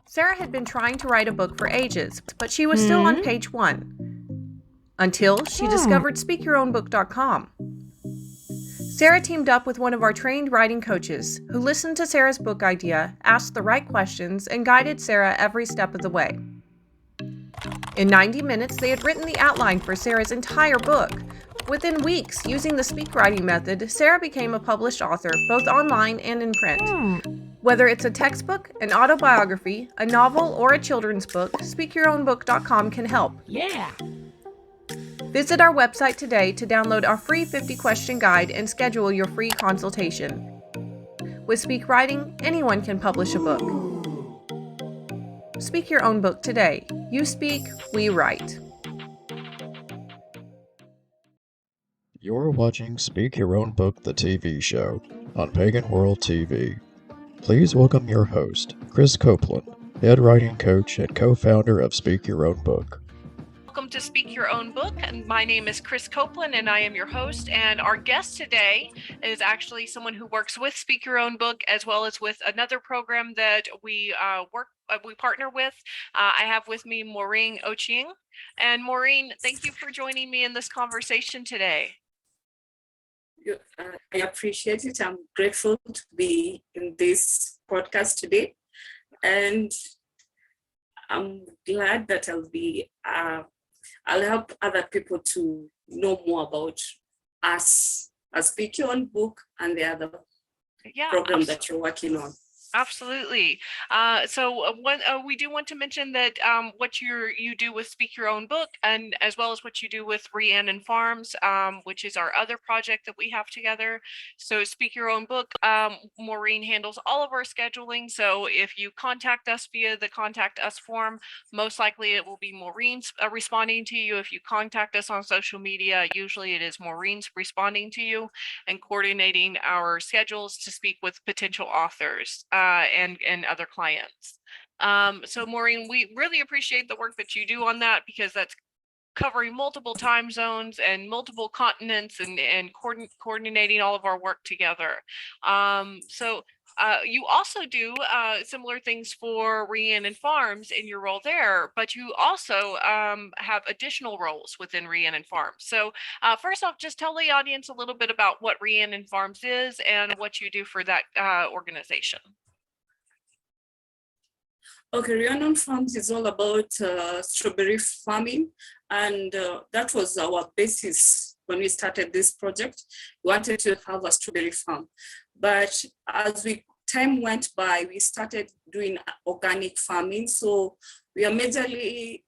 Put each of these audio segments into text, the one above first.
Sarah had been trying to write a book for ages, but she was still on page 1, until she discovered SpeakYourOwnBook.com. Sarah teamed up with one of our trained writing coaches, who listened to Sarah's book idea, asked the right questions, and guided Sarah every step of the way. In 90 minutes, they had written the outline for Sarah's entire book. Within weeks, using the speak writing method, Sarah became a published author, both online and in print. Whether it's a textbook, an autobiography, a novel, or a children's book, SpeakYourOwnBook.com can help. Yeah. Visit our website today to download our free 50-question guide and schedule your free consultation. With Speak Writing, anyone can publish a book. Speak your own book today. You speak, we write. You're watching Speak Your Own Book, the TV show, on Pagan World TV. Please welcome your host, Krys Copeland, head writing coach and co-founder of Speak Your Own Book. Welcome to Speak Your Own Book, and my name is Krys Copeland, and I am your host. And our guest today is actually someone who works with Speak Your Own Book, as well as with another program that we partner with. I have with me Maureen Ochieng. And Maureen, thank you for joining me in this conversation today. I appreciate it. I'm grateful to be in this podcast today, and I'm glad that I'll help other people to know more about us as Speak Your Own Book and the other program that you're working on. Absolutely. We do want to mention that what you do with Speak Your Own Book, and as well as what you do with Rhiannon Farms, which is our other project that we have together. So Speak Your Own Book, Maureen handles all of our scheduling. So if you contact us via the Contact Us form, most likely it will be Maureen's responding to you. If you contact us on social media, usually it is Maureen's responding to you and coordinating our schedules to speak with potential authors. And other clients. So Maureen, we really appreciate the work that you do on that, because that's covering multiple time zones and multiple continents and coordinating all of our work together. You also do similar things for Rhiannon Farms in your role there, but you also have additional roles within Rhiannon Farms. So first off, just tell the audience a little bit about what Rhiannon Farms is and what you do for that organization. Okay, Rhiannon Farms is all about strawberry farming, and that was our basis when we started this project. We wanted to have a strawberry farm, but as time went by, we started doing organic farming. So we are majorly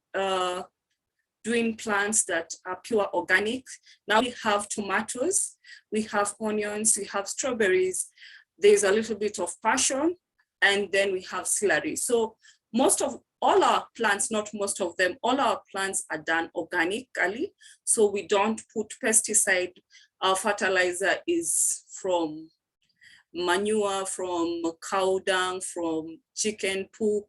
doing plants that are pure organic. Now we have tomatoes, we have onions, we have strawberries. There's a little bit of passion, and then we have celery. So all our plants, not most of them, all our plants are done organically. So we don't put pesticide. Our fertilizer is from manure, from cow dung, from chicken poop,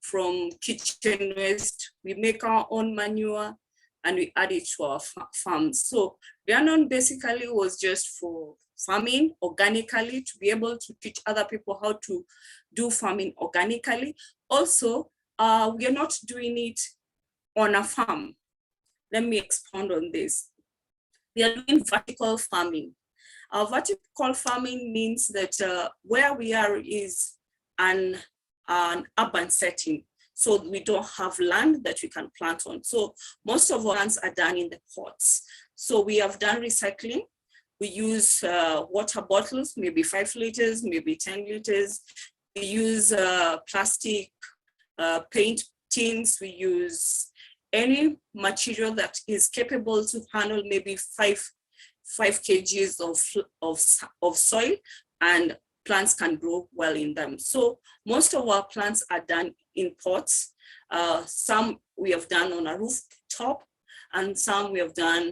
from kitchen waste. We make our own manure and we add it to our farms. So Rhiannon basically was just for farming organically, to be able to teach other people how to do farming organically. Also, we are not doing it on a farm. Let me expound on this. We are doing vertical farming. Vertical farming means that where we are is an urban setting. So we don't have land that we can plant on. So most of our plants are done in the pots. So we have done recycling. We use water bottles, maybe 5 liters, maybe 10 liters. We use plastic paint tins. We use any material that is capable to handle maybe 5 kgs of soil, and plants can grow well in them. So most of our plants are done in pots. Some we have done on a rooftop, and some we have done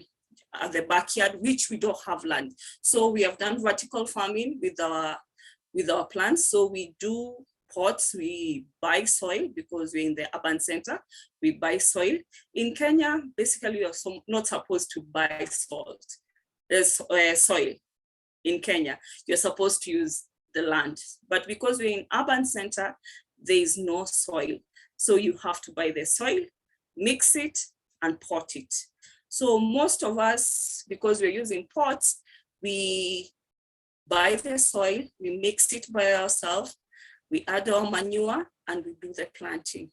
at the backyard, which we don't have land. So we have done vertical farming with our plants. So we do pots, we buy soil because we're in the urban center, we buy soil. In Kenya, basically you're not supposed to buy salt. There's soil in Kenya. You're supposed to use the land. But because we're in urban center, there is no soil. So you have to buy the soil, mix it, and pot it. So most of us, because we're using pots, we buy the soil, we mix it by ourselves, we add our manure, and we do the planting.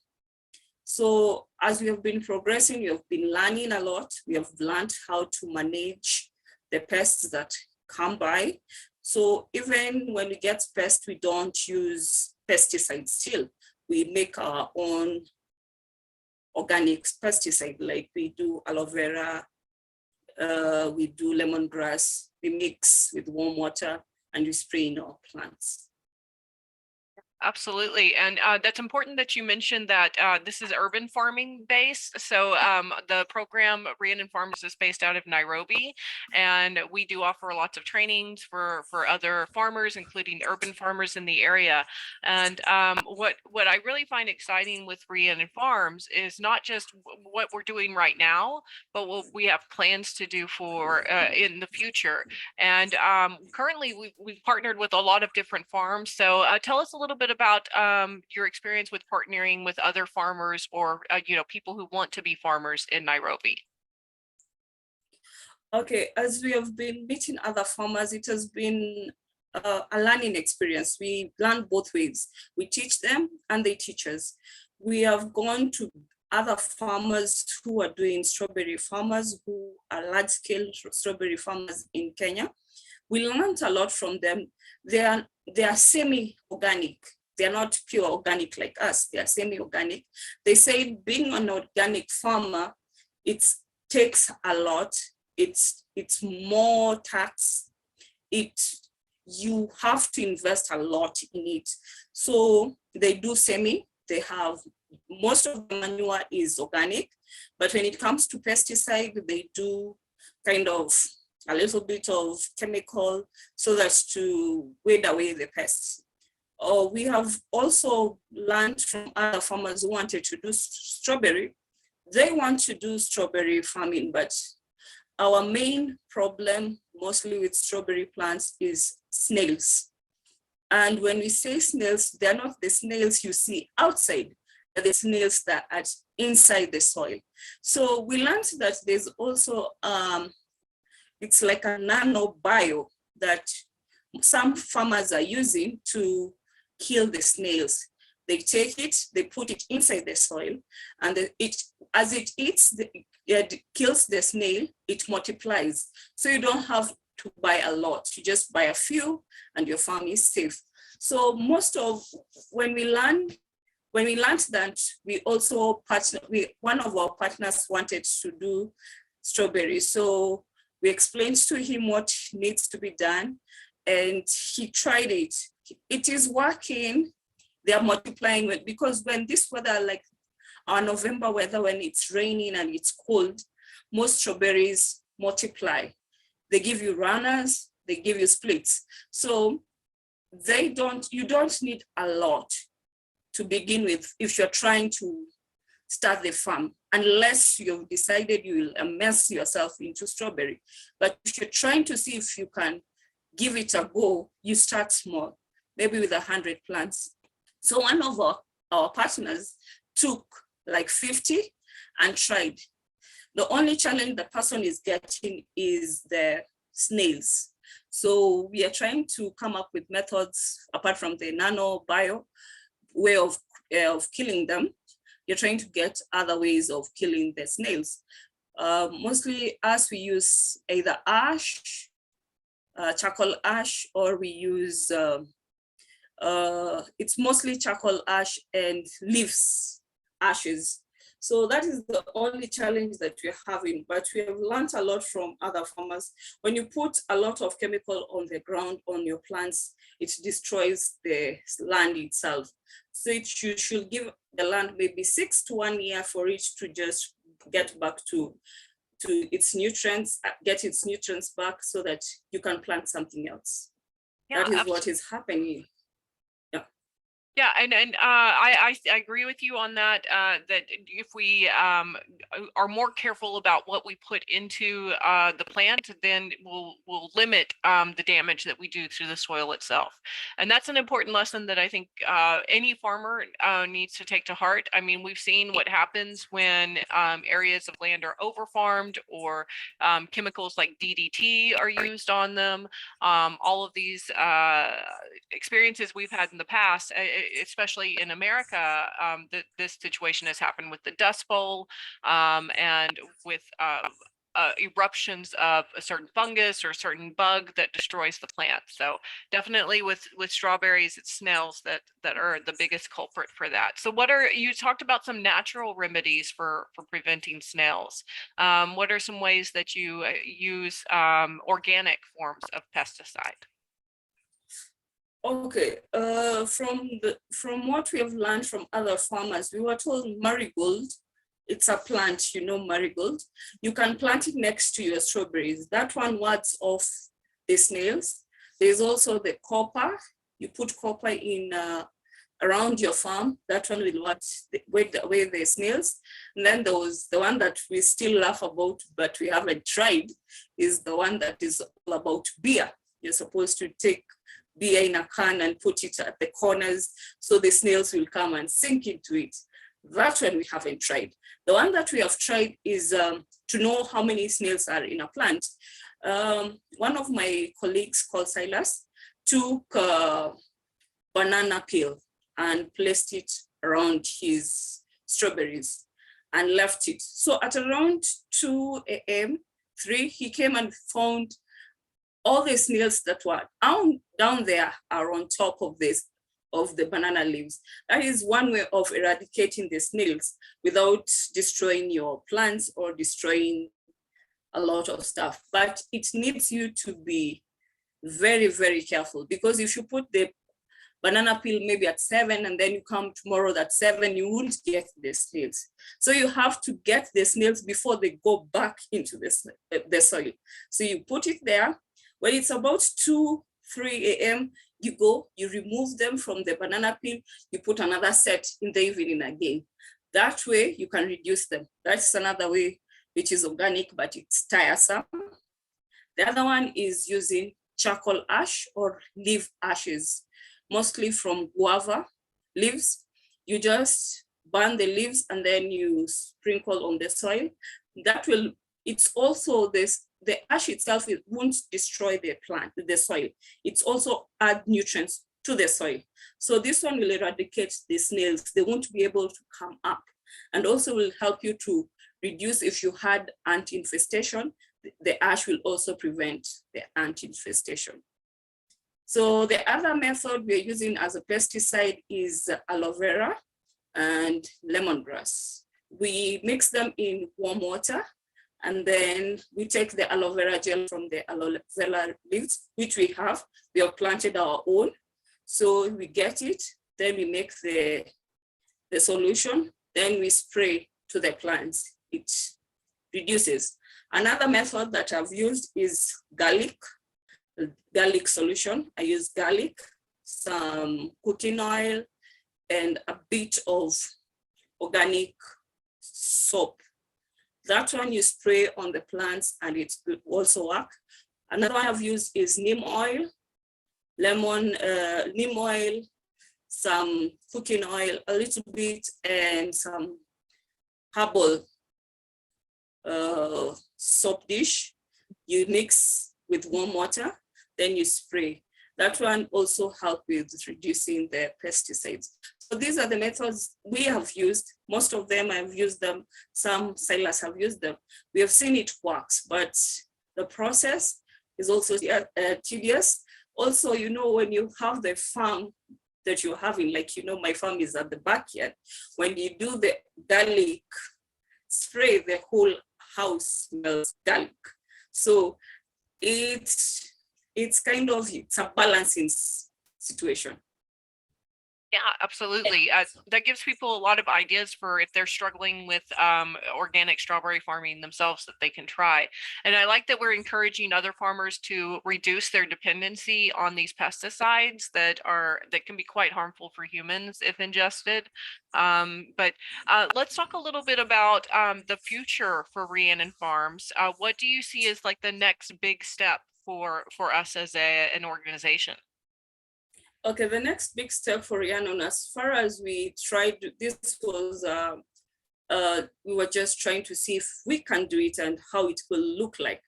So as we have been progressing, we have been learning a lot. We have learned how to manage the pests that come by. So even when we get pests, we don't use pesticides still. We make our own organic pesticide, like we do aloe vera, we do lemongrass, we mix with warm water and we spray in our plants. Absolutely. And that's important that you mentioned that this is urban farming based. So the program Rhiannon Farms is based out of Nairobi, and we do offer lots of trainings for other farmers, including urban farmers in the area. And what I really find exciting with Rhiannon Farms is not just what we're doing right now, but what we have plans to do for in the future. And currently we've partnered with a lot of different farms. So tell us a little bit about your experience with partnering with other farmers or people who want to be farmers in Nairobi. Okay, as we have been meeting other farmers, it has been a learning experience. We learn both ways. We teach them and they teach us. We have gone to other farmers who are doing strawberry farmers, who are large-scale strawberry farmers in Kenya. We learned a lot from them. They are semi-organic. They're not pure organic like us. They are semi-organic. They say being an organic farmer, it takes a lot. It's more tax. You have to invest a lot in it. So they do semi. They have most of the manure is organic, but when it comes to pesticide, they do kind of a little bit of chemical so that's to weed away the pests. We have also learned from other farmers who wanted to do strawberry. They want to do strawberry farming, but our main problem mostly with strawberry plants is snails. And when we say snails, they're not the snails you see outside, they're the snails that are inside the soil. So we learned that there's also, it's like a nanobio that some farmers are using to kill the snails. They take it, they put it inside the soil, and as it eats, it kills the snail, it multiplies. So you don't have to buy a lot, you just buy a few and your farm is safe. So when we learned that, we also one of our partners wanted to do strawberries. So we explained to him what needs to be done and he tried it. It is working. They are multiplying it because when this weather, like our November weather, when it's raining and it's cold, most strawberries multiply. They give you runners, they give you splits. So you don't need a lot to begin with if you're trying to start the farm, unless you've decided you will immerse yourself into strawberry. But if you're trying to see if you can give it a go, you start small, maybe with 100 plants. So one of our partners took like 50 and tried. The only challenge the person is getting is the snails. So we are trying to come up with methods apart from the nanobio way of killing them. You're trying to get other ways of killing the snails. Mostly us, we use either ash, charcoal ash, or we use, it's mostly charcoal ash and leaves, ashes. So that is the only challenge that we're having, but we have learned a lot from other farmers. When you put a lot of chemical on the ground, on your plants, it destroys the land itself. So you should give the land maybe 6 to 1 year for it to just get back to its nutrients, get its nutrients back so that you can plant something else. Yeah, that is what is happening. Yeah. Yeah, and I agree with you on that. That if we are more careful about what we put into the plant, then we'll limit the damage that we do to the soil itself. And that's an important lesson that I think any farmer needs to take to heart. I mean, we've seen what happens when areas of land are overfarmed, or chemicals like DDT are used on them. All of these experiences we've had in the past, especially in America, that this situation has happened with the Dust Bowl, and with eruptions of a certain fungus or a certain bug that destroys the plant. So definitely with strawberries, it's snails that are the biggest culprit for that. So you talked about some natural remedies for preventing snails. What are some ways that you use organic forms of pesticide? Okay, from what we have learned from other farmers, we were told marigold, it's a plant, marigold. You can plant it next to your strawberries. That one wards off the snails. There's also the copper. You put copper in around your farm. That one will ward away the snails. And then there was the one that we still laugh about, but we haven't tried, is the one that is all about beer. You're supposed to take beer in a can and put it at the corners so the snails will come and sink into it. That one we haven't tried. The one that we have tried is to know how many snails are in a plant. One of my colleagues called Silas took a banana peel and placed it around his strawberries and left it. So at around 2 a.m., 3, he came and found all the snails that were down there are on top of the banana leaves. That is one way of eradicating the snails without destroying your plants or destroying a lot of stuff. But it needs you to be very, very careful, because if you put the banana peel maybe at 7 and then you come tomorrow at 7, you won't get the snails. So you have to get the snails before they go back into the soil. So you put it there. When it's about 2, 3 a.m., you remove them from the banana peel, you put another set in the evening again. That way you can reduce them. That's another way, which is organic, but it's tiresome. The other one is using charcoal ash or leaf ashes, mostly from guava leaves. You just burn the leaves and then you sprinkle on the soil. It's also the ash itself, it won't destroy the soil. It's also add nutrients to the soil. So this one will eradicate the snails. They won't be able to come up, and also will help you to reduce if you had ant infestation. The ash will also prevent the ant infestation. So the other method we're using as a pesticide is aloe vera and lemongrass. We mix them in warm water, and then we take the aloe vera gel from the aloe vera leaves, which we have planted our own. So we get it, then we make the solution, then we spray to the plants. It reduces. Another method that I've used is garlic solution. I use garlic, some cooking oil, and a bit of organic soap. That one you spray on the plants and it will also work. Another one I've used is neem oil, neem oil, some cooking oil, a little bit, and some herbal soap dish. You mix with warm water, then you spray. That one also helps with reducing the pesticides. So these are the methods we have used. Most of them I've used them. Some Silas have used them. We have seen it works, but the process is also tedious. Also, when you have the farm that you're having, like, my farm is at the backyard. When you do the garlic spray, the whole house smells garlic. So it's a balancing situation. Yeah, absolutely. That gives people a lot of ideas for if they're struggling with organic strawberry farming themselves that they can try. And I like that we're encouraging other farmers to reduce their dependency on these pesticides that can be quite harmful for humans if ingested. But let's talk a little bit about the future for Rhiannon Farms. What do you see as like the next big step for us as an organization? Okay, the next big step for Rhiannon, as far as we tried, this was, we were just trying to see if we can do it and how it will look like.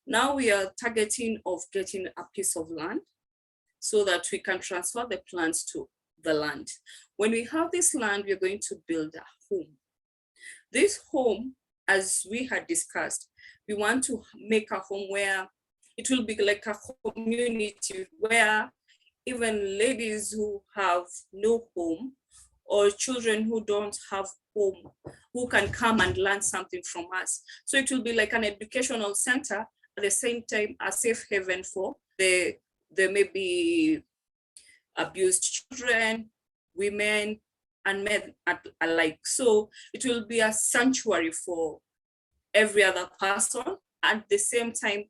Now we are targeting of getting a piece of land so that we can transfer the plants to the land. When we have this land, we're going to build a home. This home, as we had discussed, we want to make a home where it will be like a community where even ladies who have no home or children who don't have home, who can come and learn something from us. So it will be like an educational center, at the same time a safe haven for there may be abused children, women, and men alike. So it will be a sanctuary for every other person, at the same time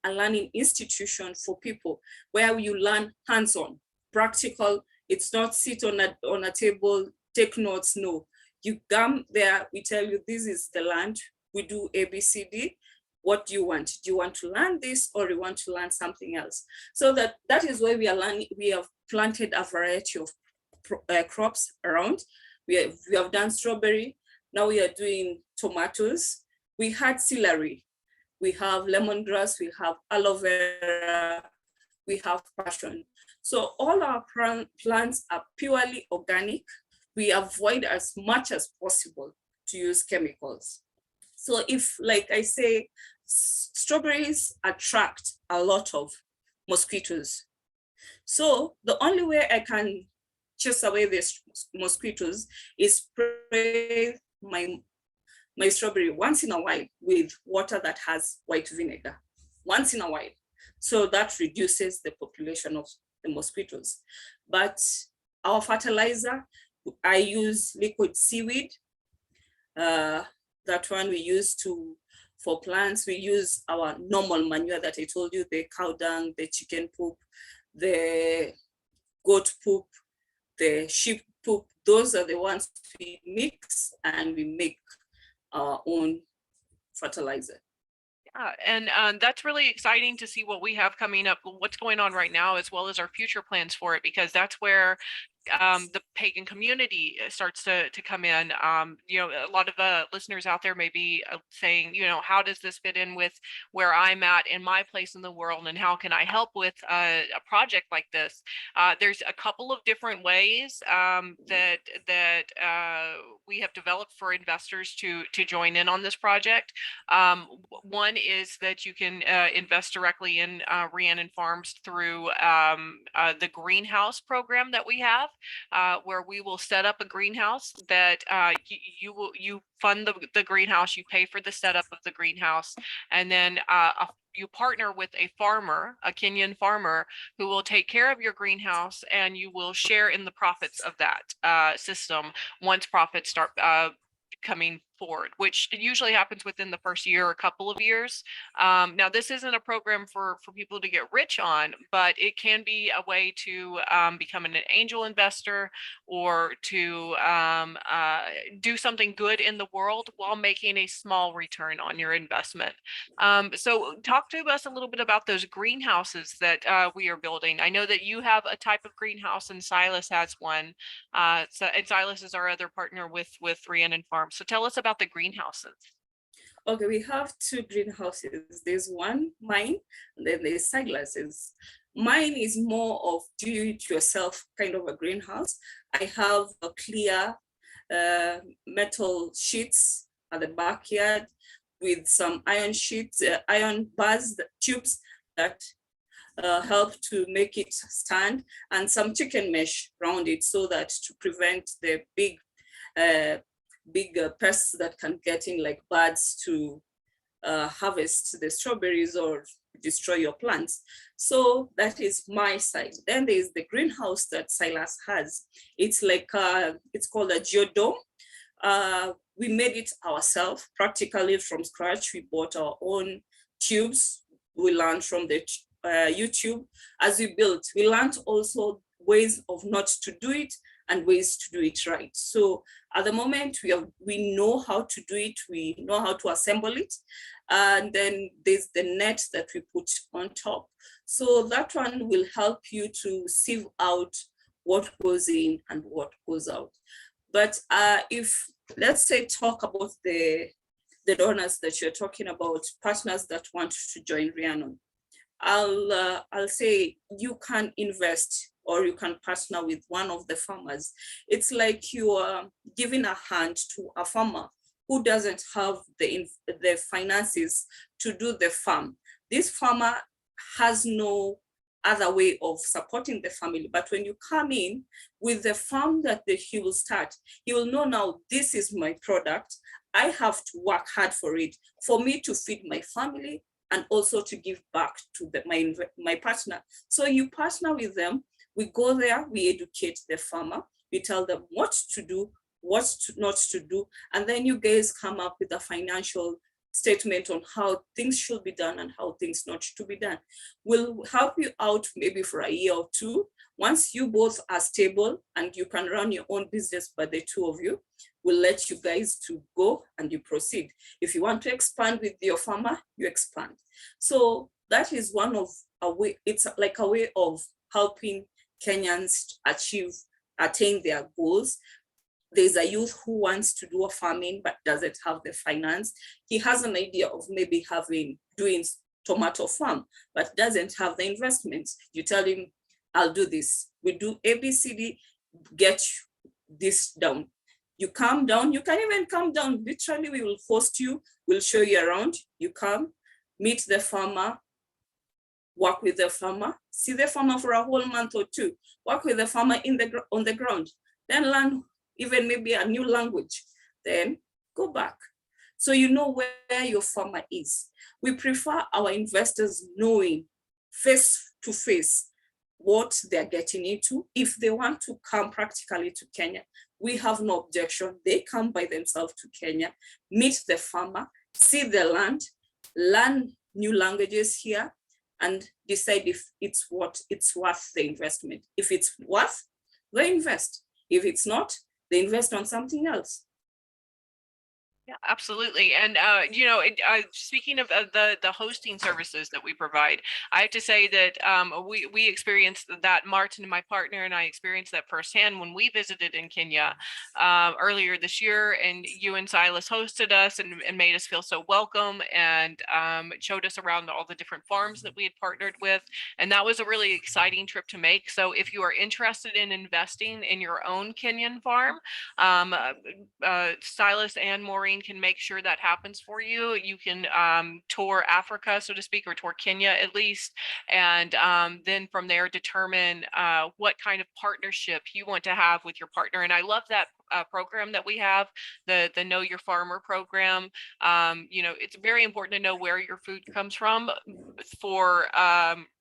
a learning institution for people where you learn hands-on, practical. It's not sit on a table, take notes. No, you come there, we tell you this is the land, we do ABCD. What do you want? Do you want to learn this or you want to learn something else? So that is why we are learning. We have planted a variety of crops around. We have done strawberry. Now we are doing tomatoes. We had celery. We have lemongrass, we have aloe vera, we have passion. So all our plants are purely organic. We avoid as much as possible to use chemicals. So if, like I say, strawberries attract a lot of mosquitoes. So the only way I can chase away these mosquitoes is spray my strawberry once in a while with water that has white vinegar, once in a while. So that reduces the population of the mosquitoes. But our fertilizer, I use liquid seaweed. That one we use for plants. We use our normal manure that I told you, the cow dung, the chicken poop, the goat poop, the sheep poop. Those are the ones we mix and we make our own fertilizer. And that's really exciting to see what we have coming up, what's going on right now, as well as our future plans for it, because that's where the pagan community starts to come in. A lot of listeners out there may be saying, how does this fit in with where I'm at in my place in the world, and how can I help with a project like this? There's a couple of different ways that we have developed for investors to join in on this project. One is that you can invest directly in Rhiannon Farms through the greenhouse program that we have. Where we will set up a greenhouse that you fund the greenhouse, you pay for the setup of the greenhouse, and then you partner with a farmer, a Kenyan farmer, who will take care of your greenhouse, and you will share in the profits of that system once profits start coming forward, which usually happens within the first year or a couple of years. Now, this isn't a program for people to get rich on, but it can be a way to become an angel investor or to do something good in the world while making a small return on your investment. So talk to us a little bit about those greenhouses that we are building. I know that you have a type of greenhouse and Silas has one. And Silas is our other partner with Rhiannon Farms. So tell us about the greenhouses. Okay, we have two greenhouses. There's one, mine, and then there's Silas's. Mine is more of do-it-yourself kind of a greenhouse. I have a clear metal sheets at the backyard with some iron sheets, iron bars, tubes that help to make it stand, and some chicken mesh around it so that to prevent the big pests that can get in, like birds, to harvest the strawberries or destroy your plants. So that is my side. Then there is the greenhouse that Silas has. It's like it's called a geodome. We made it ourselves, practically from scratch. We bought our own tubes. We learned from the YouTube as we built. We learned also ways of not to do it and ways to do it right. So at the moment, we know how to do it. We know how to assemble it. And then there's the net that we put on top. So that one will help you to sieve out what goes in and what goes out. But if, let's say, talk about the donors that you're talking about, partners that want to join Rhiannon, I'll say you can invest or you can partner with one of the farmers. It's like you are giving a hand to a farmer who doesn't have the finances to do the farm. This farmer has no other way of supporting the family. But when you come in with the farm that he will start, he will know now this is my product. I have to work hard for it, for me to feed my family and also to give back to my partner. So you partner with them. We go there, we educate the farmer, we tell them what to do, what not to do, and then you guys come up with a financial statement on how things should be done and how things not to be done. We'll help you out maybe for a year or two. Once you both are stable and you can run your own business by the two of you, we'll let you guys to go and you proceed. If you want to expand with your farmer, you expand. So that is one of a way, it's like a way of helping Kenyans attain their goals. There's a youth who wants to do a farming but doesn't have the finance. He has an idea of maybe doing tomato farm, but doesn't have the investments. You tell him, I'll do this. We do ABCD, get this down. You come down, you can even come down. Literally, we will host you, we'll show you around. You come, meet the farmer, work with the farmer, see the farmer for a whole month or two, work with the farmer on the ground, then learn even maybe a new language, then go back. So you know where your farmer is. We prefer our investors knowing face to face what they're getting into. If they want to come practically to Kenya, we have no objection. They come by themselves to Kenya, meet the farmer, see the land, learn new languages here, and decide if it's worth the investment. If it's worth, they invest. If it's not, they invest on something else. Yeah, absolutely. And, speaking of the hosting services that we provide, I have to say that we experienced that, Martin, my partner, and I experienced that firsthand when we visited in Kenya earlier this year, and you and Silas hosted us and made us feel so welcome, and showed us around all the different farms that we had partnered with. And that was a really exciting trip to make. So if you are interested in investing in your own Kenyan farm, Silas and Maureen can make sure that happens for you. You can tour Africa, so to speak, or tour Kenya at least, and then from there determine what kind of partnership you want to have with your partner. And I love that program that we have, the Know Your Farmer program. It's very important to know where your food comes from for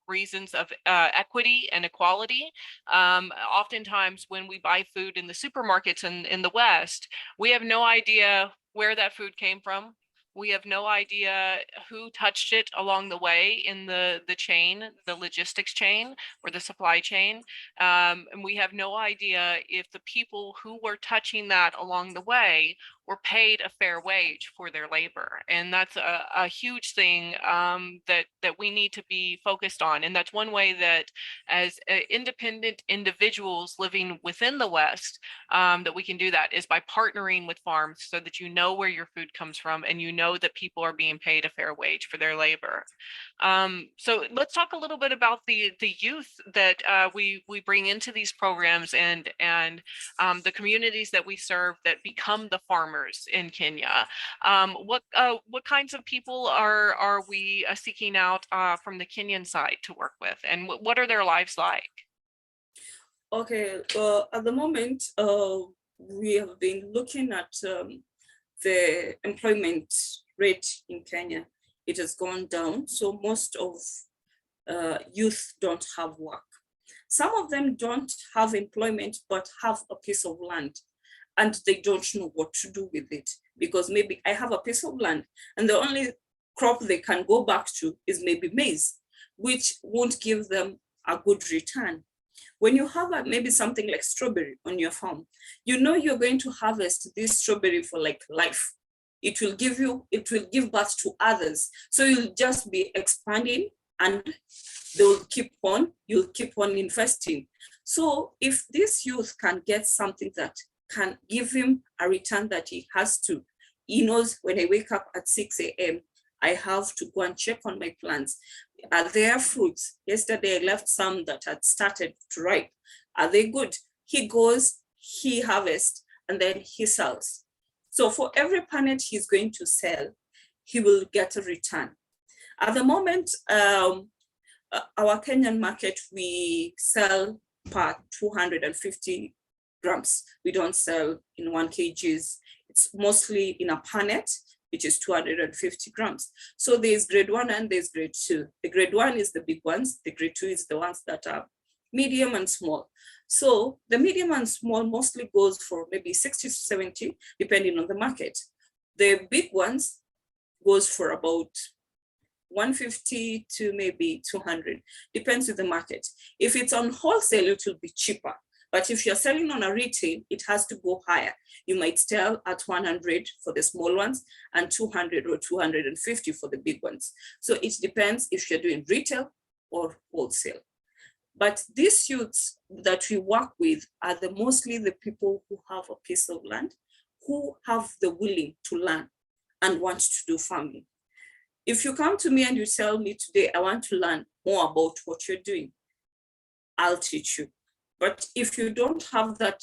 reasons of equity and equality. Oftentimes when we buy food in the supermarkets in the West, we have no idea where that food came from. We have no idea who touched it along the way in the chain, the logistics chain or the supply chain. And we have no idea if the people who were touching that along the way were paid a fair wage for their labor. And that's a huge thing that we need to be focused on. And that's one way that as independent individuals living within the West, that we can do that is by partnering with farms so that you know where your food comes from and you know that people are being paid a fair wage for their labor. So let's talk a little bit about the youth that we bring into these programs and the communities that we serve that become the farmers in Kenya. What kinds of people are we seeking out from the Kenyan side to work with, and what are their lives like? Okay, at the moment, we have been looking at the employment rate in Kenya. it has gone down. So most of youth don't have work. Some of them don't have employment, but have a piece of land and they don't know what to do with it, because maybe I have a piece of land and the only crop they can go back to is maybe maize, which won't give them a good return. When you have maybe something like strawberry on your farm, you know you're going to harvest this strawberry for like life. It will give birth to others. So you'll just be expanding and you'll keep on investing. So if this youth can get something that can give him a return that he knows when I wake up at 6 a.m., I have to go and check on my plants. Are there fruits? Yesterday I left some that had started to ripe. Are they good? He goes, he harvests, and then he sells. So for every punnet he's going to sell, he will get a return. At the moment, our Kenyan market, we sell per 250 grams. We don't sell in 1 kgs. It's mostly in a punnet, which is 250 grams. So there's grade 1 and there's grade 2. The grade 1 is the big ones. The grade 2 is the ones that are medium and small. So the medium and small mostly goes for maybe 60 to 70, depending on the market. The big ones goes for about 150 to maybe 200, depends on the market. If it's on wholesale, it will be cheaper. But if you're selling on a retail, it has to go higher. You might sell at 100 for the small ones and 200 or 250 for the big ones. So it depends if you're doing retail or wholesale. But these youths that we work with are mostly the people who have a piece of land, who have the willing to learn and want to do farming. If you come to me and you tell me today, I want to learn more about what you're doing, I'll teach you. But if you don't have that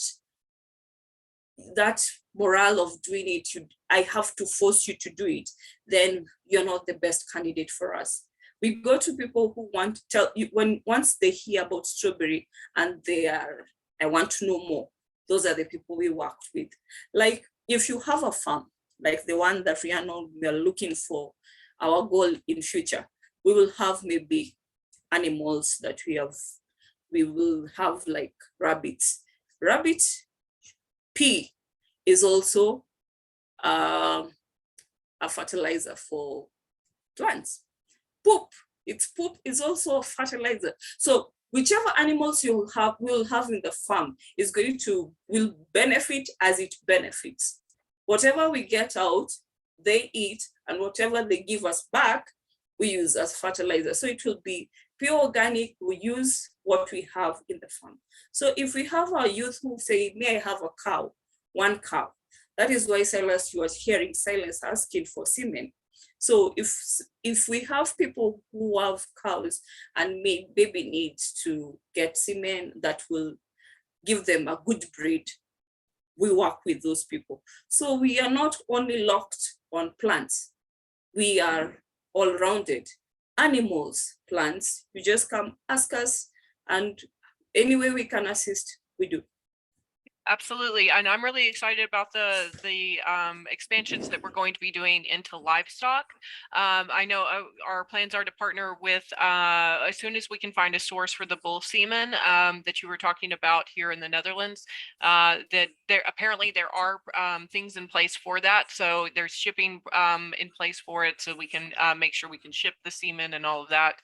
morale of doing it, I have to force you to do it, then you're not the best candidate for us. We go to people who want to tell you, once they hear about strawberry and I want to know more, those are the people we work with. Like if you have a farm, like the one that Rhiannon, we are looking for, our goal in future, we will have maybe animals that we will have like rabbits. Rabbit pee is also a fertilizer for plants. Poop is also a fertilizer. So whichever animals you will have in the farm will benefit as it benefits. Whatever we get out, they eat, and whatever they give us back, we use as fertilizer. So it will be pure organic. We use what we have in the farm. So if we have our youth who say, may I have a cow, 1 cow, that is why Silas, you are hearing Silas asking for semen. So if we have people who have cows and baby needs to get semen that will give them a good breed, we work with those people. So we are not only locked on plants, we are all-rounded. Animals, plants, you just come ask us, and any way we can assist, we do. Absolutely, and I'm really excited about the expansions that we're going to be doing into livestock. I know our plans are to partner with as soon as we can find a source for the bull semen that you were talking about here in the Netherlands. That there are things in place for that, so there's shipping in place for it, so we can make sure we can ship the semen and all of that.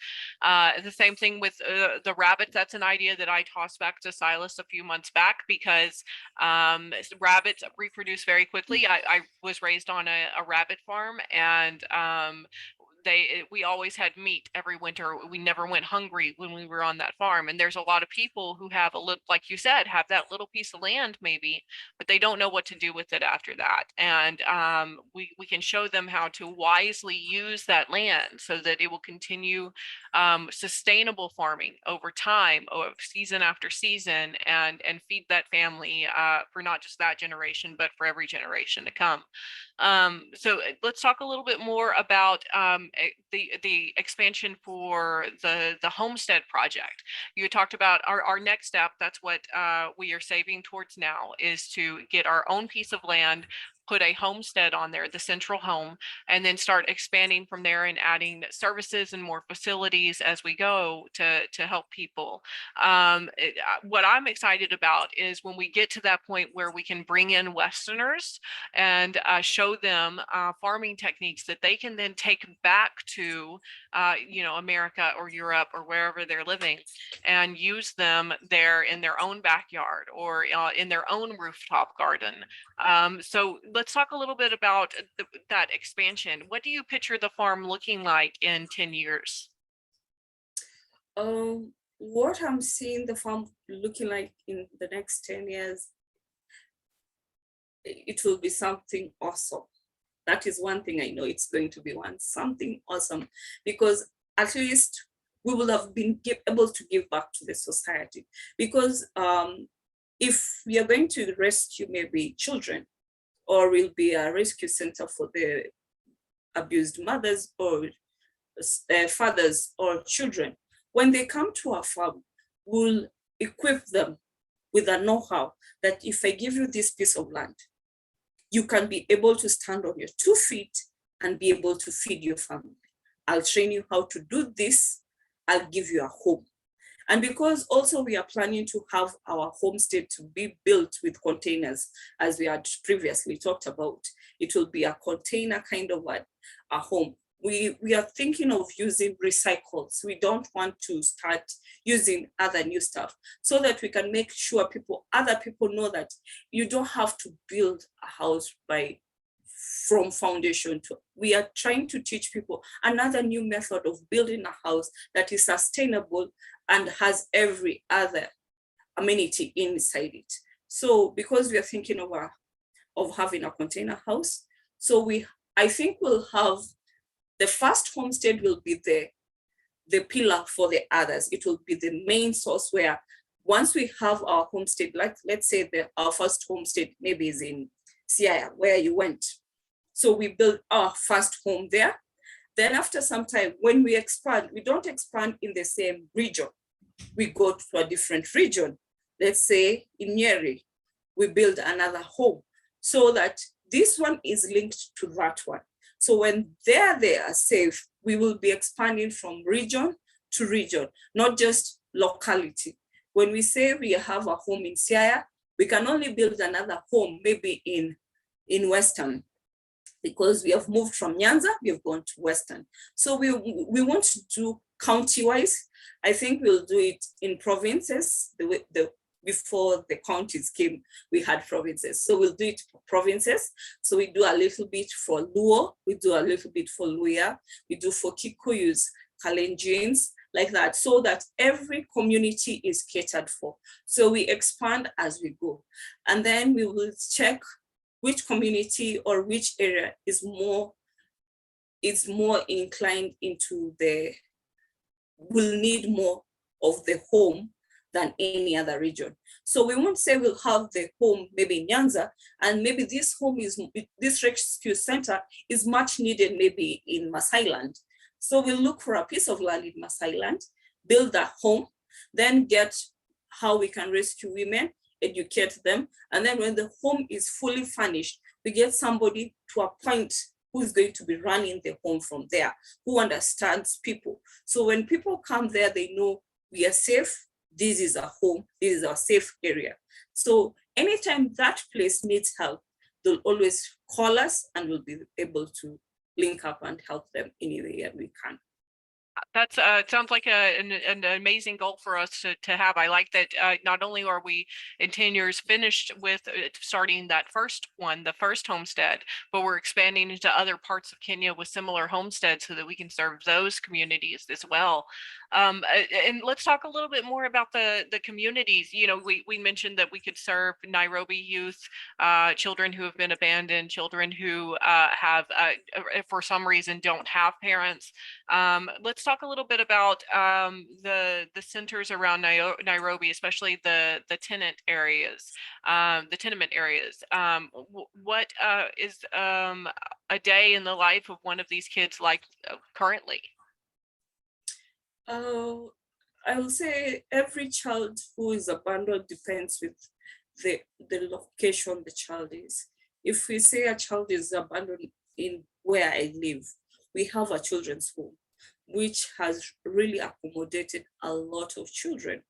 The same thing with the rabbit. That's an idea that I tossed back to Silas a few months back, because rabbits reproduce very quickly. I was raised on a rabbit farm, and we always had meat every winter. We never went hungry when we were on that farm. And there's a lot of people who have like you said, have that little piece of land maybe, but they don't know what to do with it after that. And we can show them how to wisely use that land so that it will continue sustainable farming over time, season after season, and feed that family for not just that generation, but for every generation to come. So let's talk a little bit more about the expansion for the homestead project. You talked about our next step. That's what we are saving towards now, is to get our own piece of land put a homestead on there, the central home, and then start expanding from there and adding services and more facilities as we go to help people. What I'm excited about is when we get to that point where we can bring in Westerners and show them farming techniques that they can then take back to America or Europe or wherever they're living, and use them there in their own backyard or in their own rooftop garden. So let's talk a little bit about that expansion. What do you picture the farm looking like in 10 years? What I'm seeing the farm looking like in the next 10 years, it will be something awesome. That is one thing I know it's going to be something awesome, because at least we will have been able to give back to the society. Because if we are going to rescue maybe children, or will be a rescue center for the abused mothers or fathers or children, when they come to our farm, we'll equip them with a know-how that if I give you this piece of land, you can be able to stand on your 2 feet and be able to feed your family. I'll train you how to do this. I'll give you a home. And because also we are planning to have our homestead to be built with containers, as we had previously talked about, it will be a container kind of a home. We are thinking of using recycles. We don't want to start using other new stuff, so that we can make sure other people know that you don't have to build a house from foundation to. We are trying to teach people another new method of building a house that is sustainable and has every other amenity inside it. So because we are thinking of having a container house, so I think we'll have the first homestead will be the pillar for the others. It will be the main source where once we have our homestead, like let's say our first homestead maybe is in Siaya, where you went. So we build our first home there. Then after some time, when we expand, we don't expand in the same region. We go to a different region. Let's say in Nyeri, we build another home, so that this one is linked to that one. So when they are safe, we will be expanding from region to region, not just locality. When we say we have a home in Siaya, we can only build another home maybe in Western, because we have moved from Nyanza, we have gone to Western. So we want to do county-wise. I think we'll do it in provinces. Before the counties came, we had provinces. So we'll do it for provinces. So we do a little bit for Luo, we do a little bit for Luya, we do for Kikuyus, Kalenjins, like that, so that every community is catered for. So we expand as we go. And then we will check which community or which area is more inclined into will need more of the home than any other region. So we won't say we'll have the home maybe in Nyanza, and maybe this rescue center is much needed maybe in Masai land. So we'll look for a piece of land in Masai land, build that home, then get how we can rescue women, educate them. And then when the home is fully furnished, we get somebody to appoint who is going to be running the home from there, who understands people. So when people come there, they know we are safe, this is a home, this is our safe area. So anytime that place needs help, they'll always call us and we'll be able to link up and help them any way we can. That's sounds like an amazing goal for us to have. I like that not only are we in 10 years finished with starting that first one, the first homestead, but we're expanding into other parts of Kenya with similar homesteads so that we can serve those communities as well. And let's talk a little bit more about the communities. You know, we mentioned that we could serve Nairobi youth, children who have been abandoned, children who have, for some reason, don't have parents. Let's talk a little bit about the centers around Nairobi, especially the tenement areas. What is a day in the life of one of these kids like currently? I will say every child who is abandoned depends with the location the child is. If we say a child is abandoned in where I live, we have a children's home, which has really accommodated a lot of children,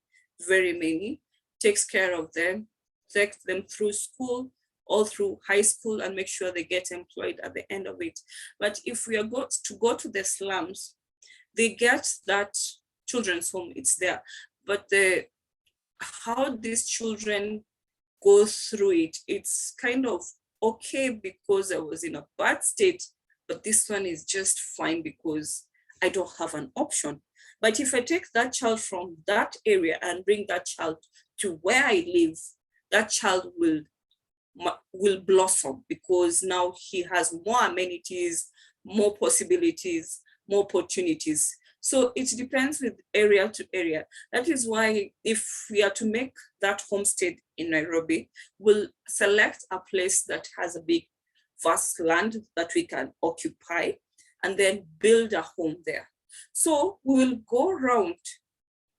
very many, takes care of them, takes them through school, all through high school, and make sure they get employed at the end of it. But if we are going to go to the slums, they get that children's home, it's there. But how these children go through it, it's kind of okay because I was in a bad state, but this one is just fine because I don't have an option. But if I take that child from that area and bring that child to where I live, that child will blossom because now he has more amenities, more possibilities, more opportunities. So it depends with area to area. That is why if we are to make that homestead in Nairobi, we'll select a place that has a big, vast land that we can occupy and then build a home there. So we will go around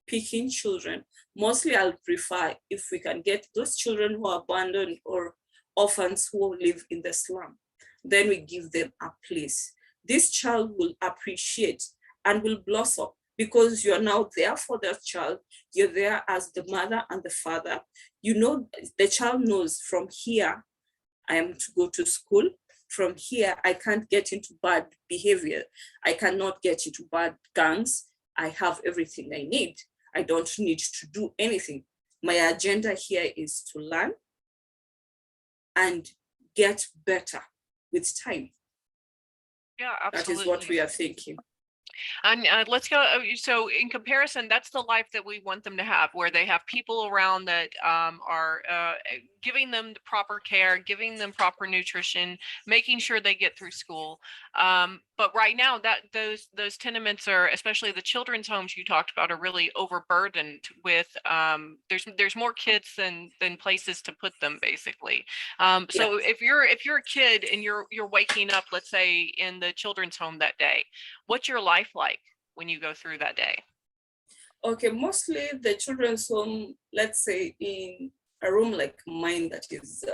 picking children. Mostly I'll prefer if we can get those children who are abandoned or orphans who live in the slum, then we give them a place. This child will appreciate and will blossom because you're now there for that child. You're there as the mother and the father. You know, the child knows from here, I am to go to school. From here, I can't get into bad behavior. I cannot get into bad gangs. I have everything I need. I don't need to do anything. My agenda here is to learn and get better with time. Yeah, absolutely. That is what we are thinking. And let's go. So in comparison, that's the life that we want them to have, where they have people around that are giving them the proper care, giving them proper nutrition, making sure they get through school. But right now, that those tenements are, especially the children's homes you talked about, are really overburdened with. There's more kids than places to put them, basically. So if you're a kid and you're waking up, let's say in the children's home that day, what's your life like when you go through that day? Okay, mostly the children's home, let's say in a room like mine that is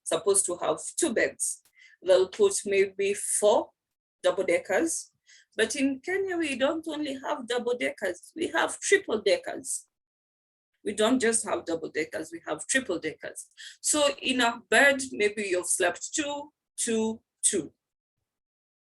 supposed to have 2 beds, they'll put maybe 4 double-deckers. But in Kenya, we don't only have double-deckers, we have triple-deckers. We don't just have double-deckers, we have triple-deckers. So in a bed, maybe you've slept 2, 2, 2.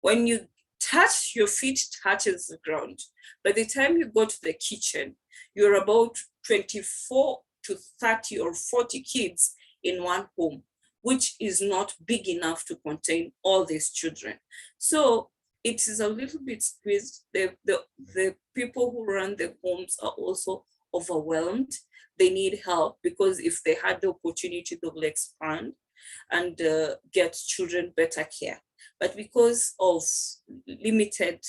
When you touch, your feet touches the ground. By the time you go to the kitchen, you're about 24 to 30 or 40 kids in one home, which is not big enough to contain all these children. So it is a little bit squeezed. The people who run the homes are also overwhelmed. They need help because if they had the opportunity, they will expand and get children better care. But because of limited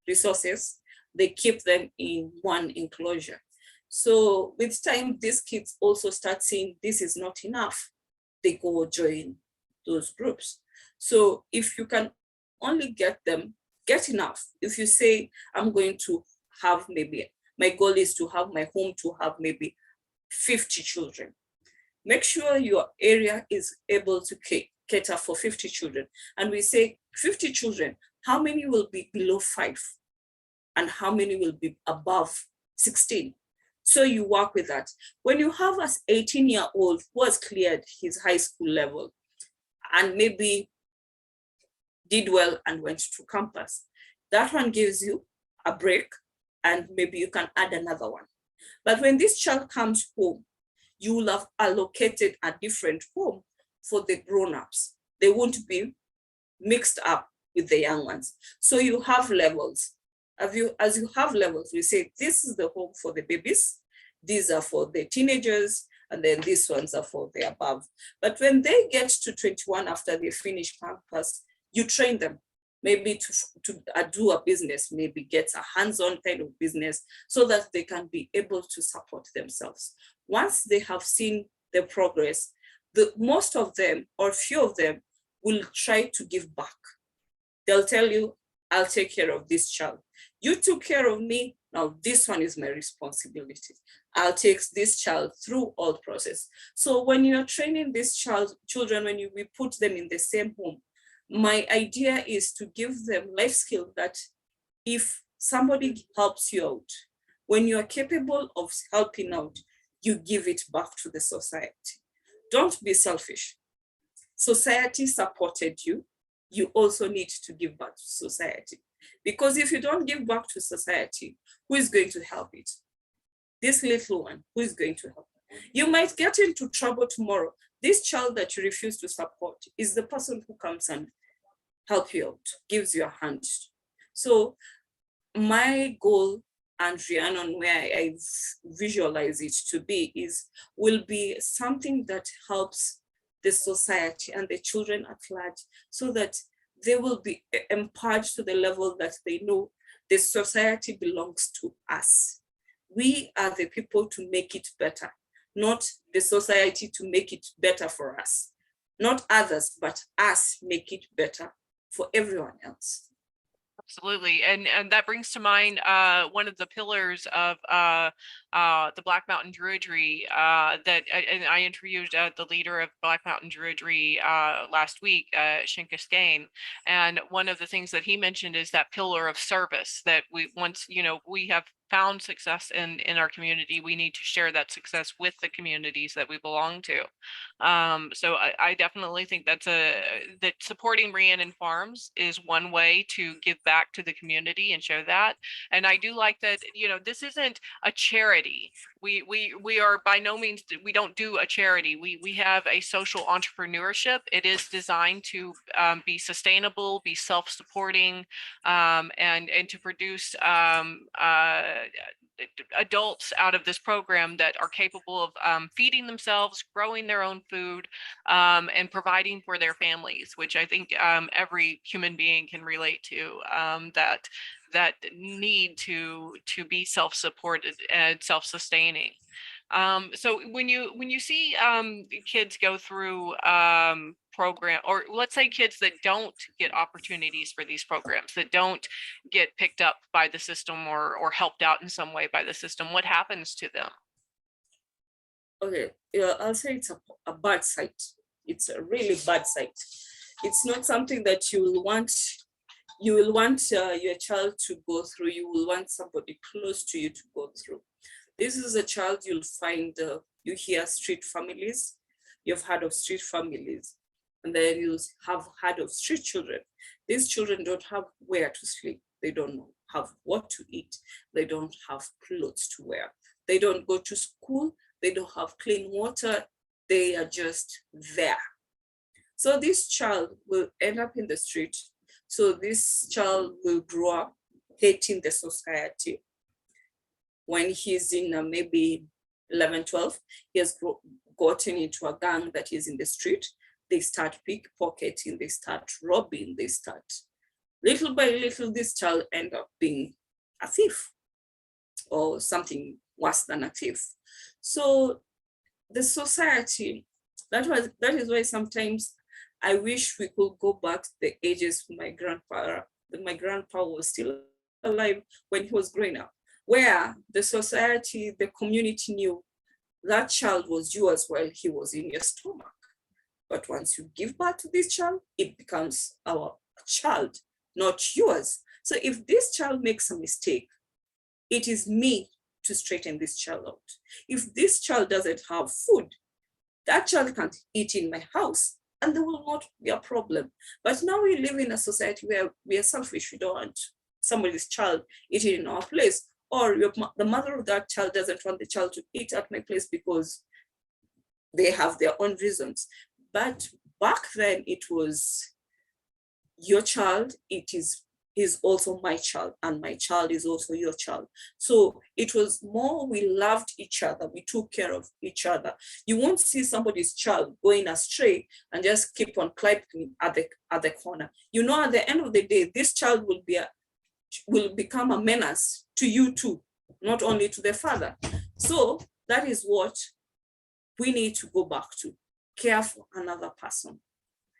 resources, they keep them in one enclosure. So with time, these kids also start saying this is not enough. They go join those groups. So if you can only get them, get enough. If you say, I'm going to have maybe, my goal is to have my home to have maybe 50 children. Make sure your area is able to cater for 50 children. And we say 50 children, how many will be below 5? And how many will be above 16? So you work with that. When you have an 18-year-old who has cleared his high school level and maybe did well and went to campus, that one gives you a break and maybe you can add another one. But when this child comes home, you will have allocated a different home for the grown-ups. They won't be mixed up with the young ones. So you have levels. As you have levels, we say, this is the home for the babies, these are for the teenagers, and then these ones are for the above. But when they get to 21 after they finish campus, you train them maybe to do a business, maybe get a hands-on kind of business so that they can be able to support themselves. Once they have seen the progress, most of them or few of them will try to give back. They'll tell you, I'll take care of this child. You took care of me, Now, this one is my responsibility. I'll take this child through all the process. So when you're training these children, when we put them in the same home, my idea is to give them life skills that if somebody helps you out, when you are capable of helping out, you give it back to the society. Don't be selfish. Society supported you. You also need to give back to society. Because if you don't give back to society, who is going to help it? This little one, who is going to help? You might get into trouble tomorrow. This child that you refuse to support is the person who comes and help you out, gives you a hand. So my goal, and Rhiannon, where I visualize it to be, will be something that helps the society and the children at large, so that they will be empowered to the level that they know the society belongs to us. We are the people to make it better, not the society to make it better for us. Not others, but us make it better for everyone else. Absolutely. And that brings to mind one of the pillars of the Black Mountain Druidry that and I interviewed the leader of Black Mountain Druidry last week, Shinka Skane. And one of the things that he mentioned is that pillar of service, that once we have found success in our community, we need to share that success with the communities that we belong to. So I definitely think that supporting Rhiannon Farms is one way to give back to the community and show that. And I do like that, this isn't a charity. We are by no means, we don't do a charity. We have a social entrepreneurship. It is designed to be sustainable, be self-supporting, and to produce adults out of this program that are capable of feeding themselves, growing their own food, and providing for their families, which I think every human being can relate to, that need to be self-supported and self-sustaining. So when you see kids go through program, or let's say kids that don't get opportunities for these programs, that don't get picked up by the system or helped out in some way by the system, what happens to them? Okay, yeah, I'll say it's a bad sight. It's a really bad sight. It's not something that you will want your child to go through. You will want somebody close to you to go through. This is a child you'll find, you hear street families, you've heard of street families, and then you have heard of street children. These children don't have where to sleep. They don't have what to eat. They don't have clothes to wear. They don't go to school. They don't have clean water. They are just there. So this child will end up in the street. So this child will grow up hating the society. When he's in maybe 11, 12, he has gotten into a gang that is in the street. They start pickpocketing, they start robbing, they start, little by little, this child end up being a thief or something worse than a thief. So the society, that is why sometimes I wish we could go back to the ages when my grandpa was still alive when he was growing up, where the society, the community knew that child was yours while he was in your stomach. But once you give birth to this child, it becomes our child, not yours. So if this child makes a mistake, it is me to straighten this child out. If this child doesn't have food, that child can't eat in my house, and there will not be a problem. But now we live in a society where we are selfish. We don't want somebody's child eating in our place, or the mother of that child doesn't want the child to eat at my place because they have their own reasons. But back then it was your child, it is also my child, and my child is also your child. So it was more, we loved each other, we took care of each other. You won't see somebody's child going astray and just keep on climbing at the corner. At the end of the day, this child will become a menace to you too, not only to the father. So that is what we need to go back to, care for another person.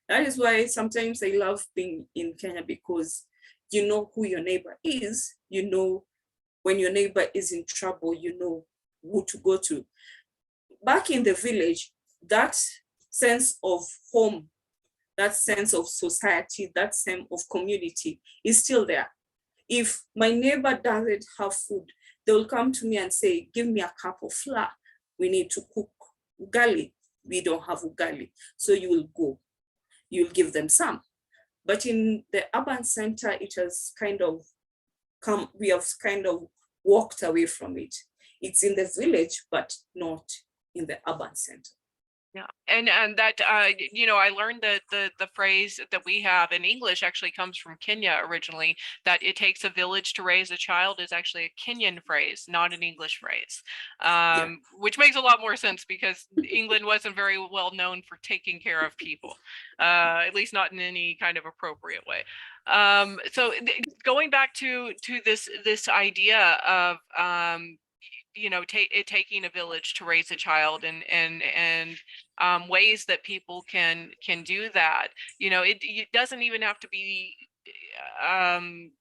That is why sometimes I love being in Kenya, because you know who your neighbor is, you know when your neighbor is in trouble, you know who to go to. Back in the village, that sense of home, that sense of society, that sense of community is still there. If my neighbor doesn't have food, they will come to me and say, give me a cup of flour. We need to cook ugali. We don't have ugali. So you will go, you'll give them some. But in the urban center, it has kind of come, we have kind of walked away from it. It's in the village, but not in the urban center. Yeah, and that you know, I learned that the phrase that we have in English actually comes from Kenya originally, that it takes a village to raise a child is actually a Kenyan phrase, not an English phrase, which makes a lot more sense because England wasn't very well known for taking care of people, at least not in any kind of appropriate way. So going back to this idea of you know, taking a village to raise a child, and ways that people can do that. You know, it doesn't even have to be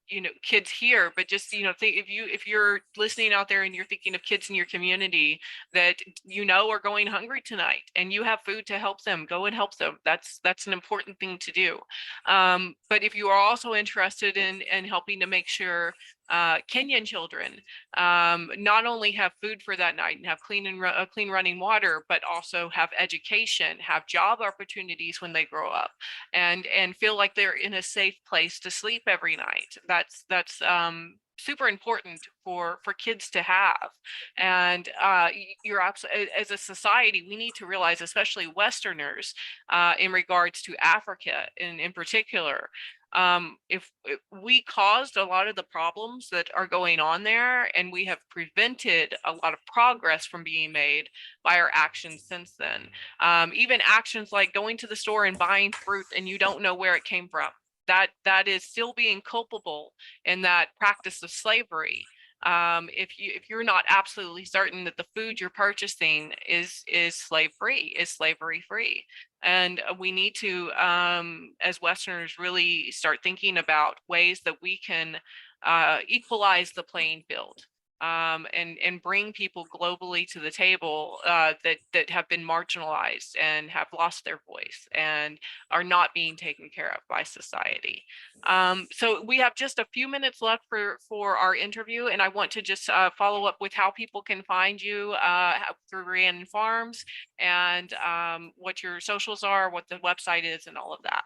you know, kids here, but just, you know, think if you're listening out there and you're thinking of kids in your community that you know are going hungry tonight and you have food to help them, go and help them. That's an important thing to do. But if you are also interested in helping to make sure Kenyan children not only have food for that night and have clean running water, but also have education, have job opportunities when they grow up, and feel like they're in a safe place to sleep every night. That's super important for kids to have. And you're absolutely, as a society, we need to realize, especially Westerners, in regards to Africa in particular, if we caused a lot of the problems that are going on there, and we have prevented a lot of progress from being made by our actions since then. Even actions like going to the store and buying fruit and you don't know where it came from, that is still being culpable in that practice of slavery. If you're not absolutely certain that the food you're purchasing is slavery free. And we need to, as Westerners, really start thinking about ways that we can equalize the playing field, and bring people globally to the table that have been marginalized and have lost their voice and are not being taken care of by society. So we have just a few minutes left for our interview, and I want to just follow up with how people can find you through Rhiannon Farms, and what your socials are, what the website is, and all of that.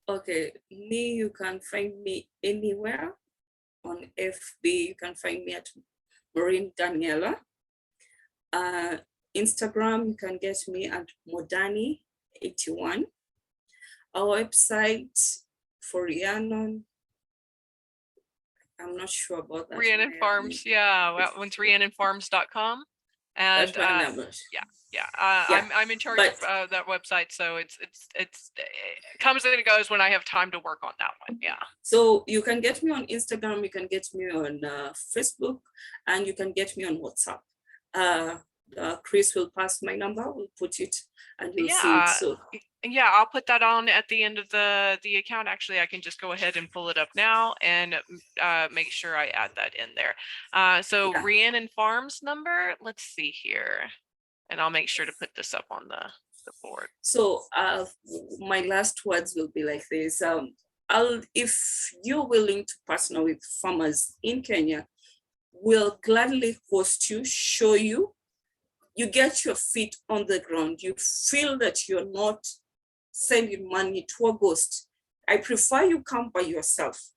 Okay, you can find me anywhere. On FB, you can find me at Maureen Daniela. Instagram, you can get me at Modani81. Our website for Rhiannon, I'm not sure about that. Rhiannon Farms, yeah, that one's rhiannonfarms.com. And that's my number. I'm in charge of that website, so it comes and it goes when I have time to work on that one. Yeah. So you can get me on Instagram, you can get me on Facebook, and you can get me on WhatsApp. Chris will pass my number. We'll put it, and you'll see it. So yeah, I'll put that on at the end of the account. Actually, I can just go ahead and pull it up now and make sure I add that in there. So Rhiannon Farms number, let's see here, and I'll make sure to put this up on the board. So my last words will be like this. If you're willing to partner with farmers in Kenya, we'll gladly host you, show you. You get your feet on the ground. You feel that you're not sending money to a ghost. I prefer you come by yourself.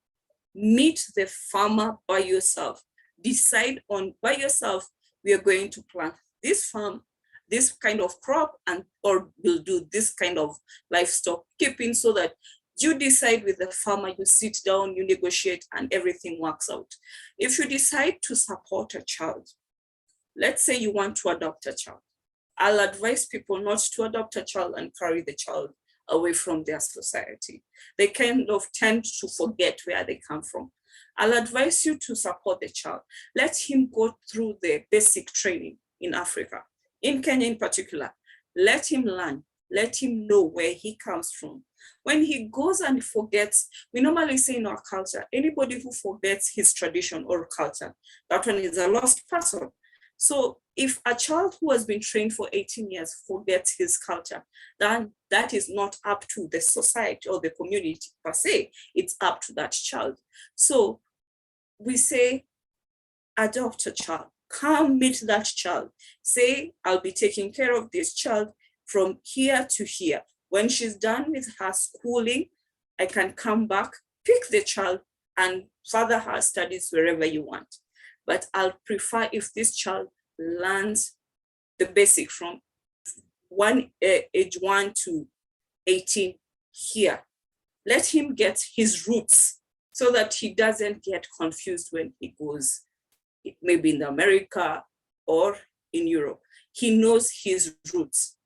Meet the farmer by yourself. Decide on by yourself, we are going to plant this farm, this kind of crop, and or we'll do this kind of livestock keeping, so that you decide with the farmer, you sit down, you negotiate, and everything works out. If you decide to support a child, let's say you want to adopt a child, I'll advise people not to adopt a child and carry the child away from their society. They kind of tend to forget where they come from. I'll advise you to support the child. Let him go through the basic training in Africa, in Kenya in particular. Let him learn. let him know where he comes from. When he goes and forgets, we normally say in our culture, anybody who forgets his tradition or culture, that one is a lost person. So if a child who has been trained for 18 years forgets his culture, then that is not up to the society or the community per se, it's up to that child. So we say, adopt a child, come meet that child, say, I'll be taking care of this child from here to here. When she's done with her schooling, I can come back, pick the child and further her studies wherever you want. But I'll prefer if this child learns the basic from age 1 to 18 here. Let him get his roots so that he doesn't get confused when he goes, maybe in America or in Europe. He knows his roots.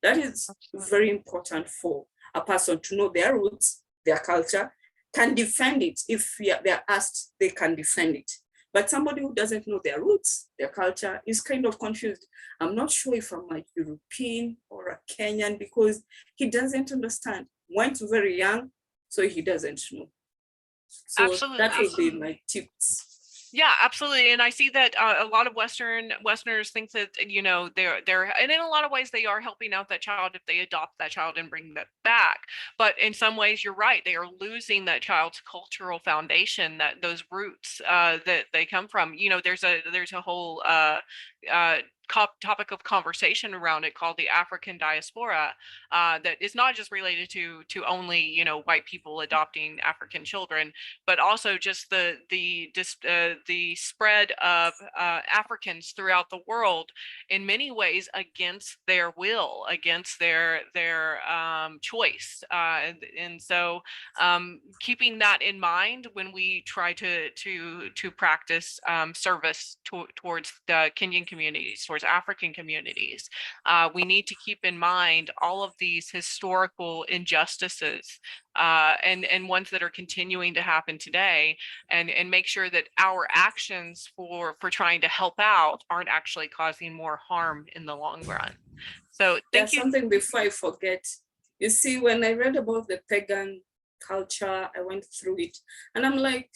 That is very important for a person to know their roots, their culture, can defend it. If they're asked, they can defend it. But somebody who doesn't know their roots, their culture, is kind of confused. I'm not sure if I'm a European or a Kenyan, because he doesn't understand. Went very young, so he doesn't know. So Absolutely. that would be my tips. Yeah, absolutely. And I see that a lot of Westerners think that, you know, they're, and in a lot of ways they are helping out that child if they adopt that child and bring that back. But in some ways, you're right. They are losing that child's cultural foundation, that those roots that they come from. You know, there's a whole topic of conversation around it called the African diaspora, that is not just related to only, you know, white people adopting African children, but also just the spread of Africans throughout the world in many ways against their will, against their choice, and so keeping that in mind when we try to practice service towards the Kenyan communities, towards African communities, we need to keep in mind all of these historical injustices and ones that are continuing to happen today, and make sure that our actions for trying to help out aren't actually causing more harm in the long run. So thank you. Something before I forget. You see, when I read about the pagan culture, I went through it and I'm like,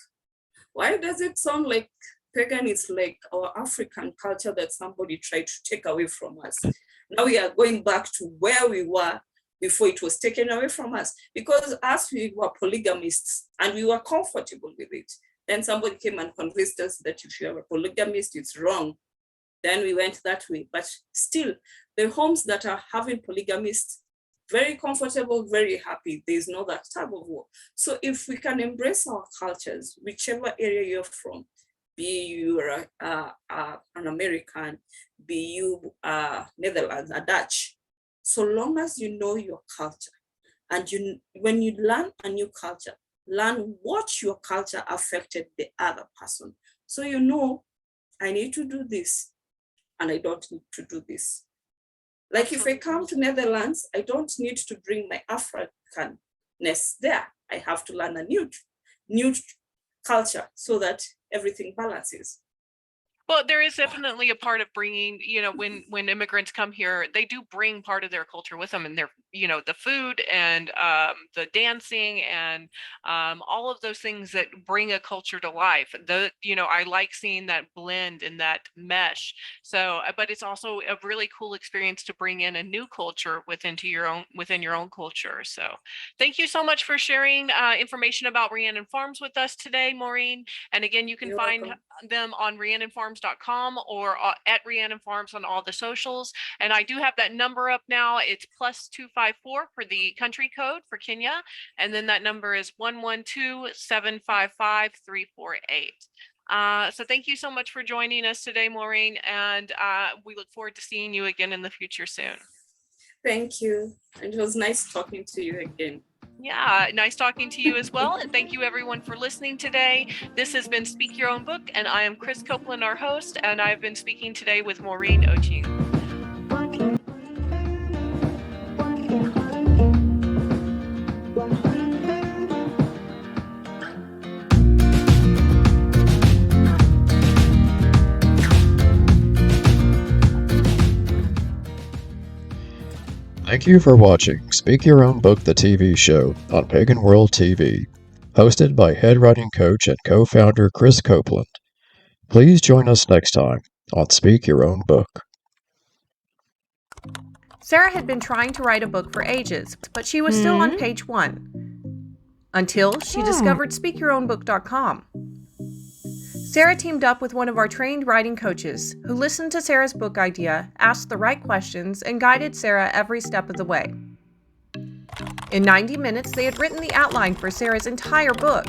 why does it sound like pagan is like our African culture that somebody tried to take away from us? Now we are going back to where we were before it was taken away from us, because as we were polygamists and we were comfortable with it, then somebody came and convinced us that if you are a polygamist, it's wrong. Then we went that way. But still, the homes that are having polygamists, very comfortable, very happy. There's no that type of war. So if we can embrace our cultures, whichever area you're from, be you an American, be you Netherlands, a Dutch, so long as you know your culture, and when you learn a new culture, learn what your culture affected the other person. So you know, I need to do this, and I don't need to do this. Like if I come to Netherlands, I don't need to bring my Africanness there. I have to learn a new culture so that everything balances. Well, there is definitely a part of bringing, you know, when immigrants come here, they do bring part of their culture with them, and their, you know, the food and the dancing and all of those things that bring a culture to life. You know, I like seeing that blend and that mesh. So, but it's also a really cool experience to bring in a new culture within your own culture. So, thank you so much for sharing information about Rhiannon Farms with us today, Maureen. And again, you can You're find welcome. them on rhiannonfarms.com or at Rhiannon Farms on all the socials. And I do have that number up now. It's +254 for the country code for Kenya. And then that number is 112-755-348. So thank you so much for joining us today, Maureen. And we look forward to seeing you again in the future soon. Thank you. And it was nice talking to you again. Yeah, nice talking to you as well. And thank you everyone for listening today. This has been Speak Your Own Book, and I am Krys Copeland, our host, and I've been speaking today with Maureen Ochieng. Thank you for watching Speak Your Own Book, the TV show on Pagan World TV, hosted by head writing coach and co-founder Krys Copeland. Please join us next time on Speak Your Own Book. Sarah had been trying to write a book for ages, but she was still on page 1. Until she discovered SpeakYourOwnBook.com. Sarah teamed up with one of our trained writing coaches who listened to Sarah's book idea, asked the right questions, and guided Sarah every step of the way. In 90 minutes, they had written the outline for Sarah's entire book.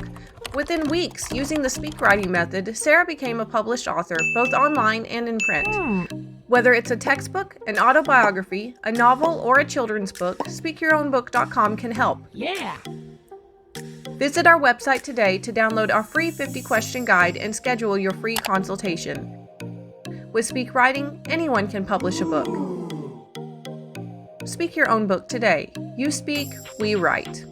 Within weeks, using the speak writing method, Sarah became a published author, both online and in print. Whether it's a textbook, an autobiography, a novel, or a children's book, SpeakYourOwnBook.com can help. Yeah. Visit our website today to download our free 50-question guide and schedule your free consultation. With Speak Writing, anyone can publish a book. Speak your own book today. You speak, we write.